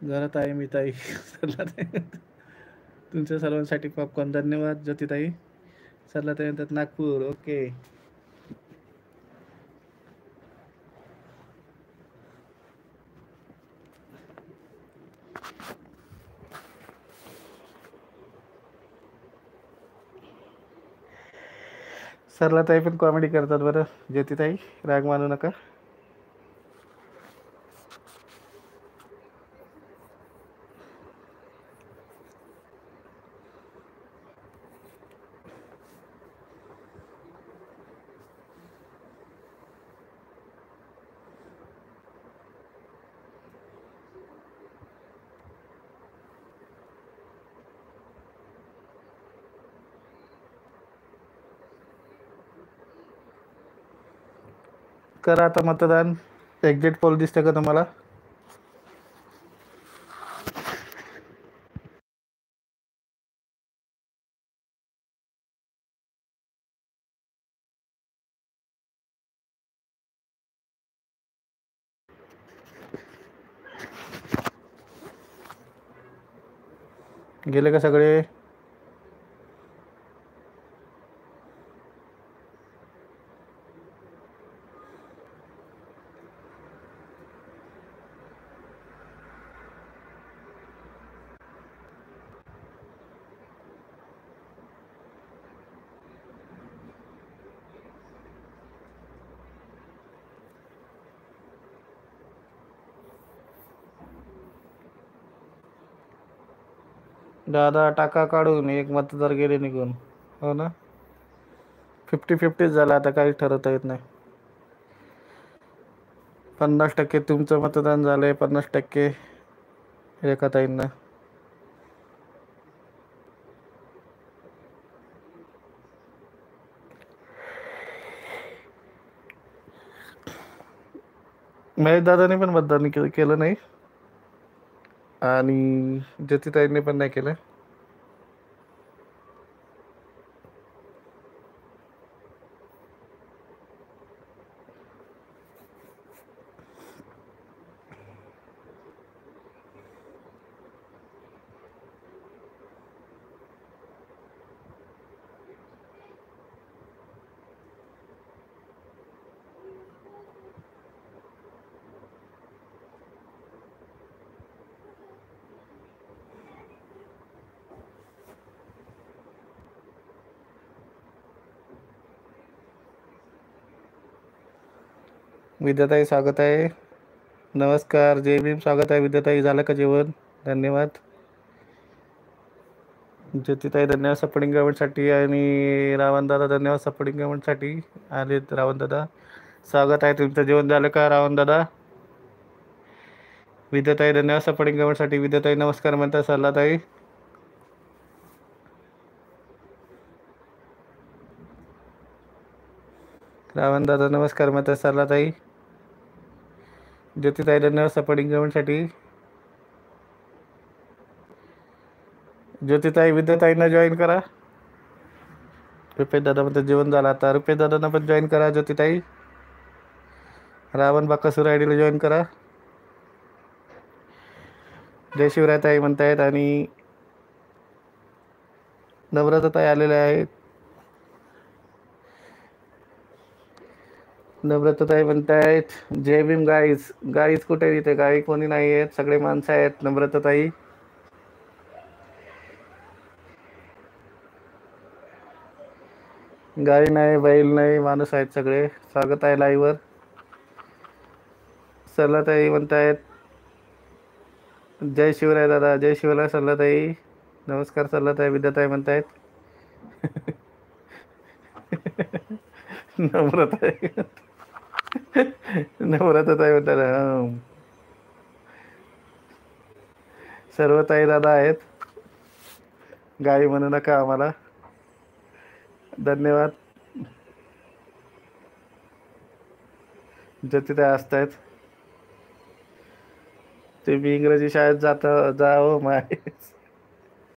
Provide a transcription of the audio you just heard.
घरात आहे मी ताई. सरला ताई तुमच्या सर्वांसाठी पॉपकॉर्न. धन्यवाद ज्योतिताई. सरला ताई म्हणतात नागपूर. ओके. सरला ताई पण कॉमेडी करतात बरं. ज्योतिताई राग मानू नका. करा आता मतदान. एक्झिट पोल दिसते का तुम्हाला? गेले का सगळे? दादा टाका काढून. एक मतदार गेले निघून. हो ना. 50-50 झालं. आता काही ठरवता येत नाही. 50% तुमचं मतदान झालंय, 50% रेखाताईंना. महेश दादाने पण मतदान केलं नाही आणि ज्योतिताईंनी पण नाही केलं. विद्याताई स्वागत आहे. नमस्कार, जय भीम. स्वागत आहे विद्याताई. झालं का जेवण? धन्यवाद. ज्योतिताई धन्यवाद सपोर्टिंग गव्हर्नमेंटसाठी. आणि रावण दादा धन्यवाद सपोर्टिंग गव्हर्नमेंटसाठी आलेत. रावण दादा स्वागत आहे. तुमचं जेवण झालं का रावण दादा? विद्याताई धन्यवाद सपोर्टिंग गव्हर्नमेंटसाठी. विद्याताई नमस्कार म्हणतात. सरलाताई रावण दादा नमस्कार म्हणतात. सरलाताई ज्योतिताई धन्यवाद सपोर्टिंग गव्हर्नमेंटसाठी. ज्योतिताई विद्याताईंना जॉईन करा. रुपेश दादा म्हणतात जेवण झालं आता. रुपेश दादांना पण जॉईन करा. ज्योतिताई रावण बाकासूर आयडीला जॉईन करा. जय शिवराय ताई म्हणतायत. आणि नम्रताताई आलेल्या आहेत. नम्रताताई म्हणतायत जय भीम गाईज. गाईज कुठे? इथे गाई कोणी नाही आहेत, सगळे माणसं आहेत. नम्रताताई गाई नाही, बैल नाही, माणूस आहेत सगळे. स्वागत आहे लाईव्हवर. सरलाताई म्हणतायत जय शिवराय दादा. जय शिवराय सरलाताई. नमस्कार सरलाताई. विद्याताई म्हणतायत नम्रताताई नम्रताताई म्हणतात सर्व ताई दादा आहेत. गाई म्हणू नका आम्हाला. धन्यवाद. ज्योतिताई असतायत. तुम्ही इंग्रजी शाळेत जावं माय.